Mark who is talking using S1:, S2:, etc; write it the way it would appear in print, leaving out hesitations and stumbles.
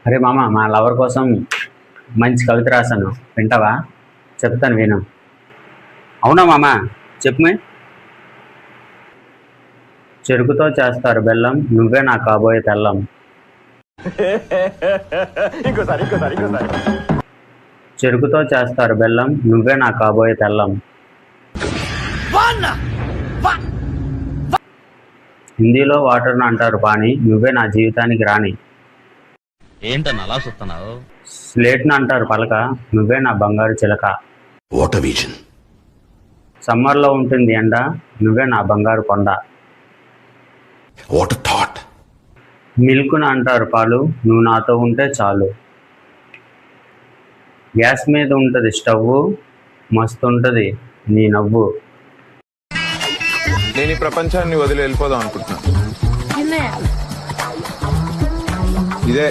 S1: అరే మామ, మా లవర్ కోసం మంచి కవిత రాశాను, వింటావా? చెప్తాను, విను. అవునా మామ? చెప్పుమే. చెరుకుతో చేస్తారు బెల్లం, నువ్వే నా కాబోయే తెల్లం. చెరుకుతో చేస్తారు బెల్లం, నువ్వే నా కాబోయే తెల్లం. హిందీలో వాటర్ని అంటారు పాని, నువ్వే నా జీవితానికి రాణి.
S2: ఏంటన్నా అలా చూస్తున్నావు?
S1: స్లేట్ని అంటారు పలక, నువ్వే నా బంగారు చిలక.
S3: What a vision.
S1: సమ్మర్లో ఉంటుంది ఎండ, నువ్వే నా బంగారు కొండ.
S3: What a thought.
S1: మిల్క్ని అంటారు పాలు, నువ్వు నాతో ఉంటే చాలు. గ్యాస్ మీద ఉంటుంది స్టవ్, మస్తుంటుంది నీ నవ్వు.
S4: నేను ఈ ప్రపంచాన్ని వదిలి వెళ్ళిపోదాం అనుకుంటున్నాను. ఇదే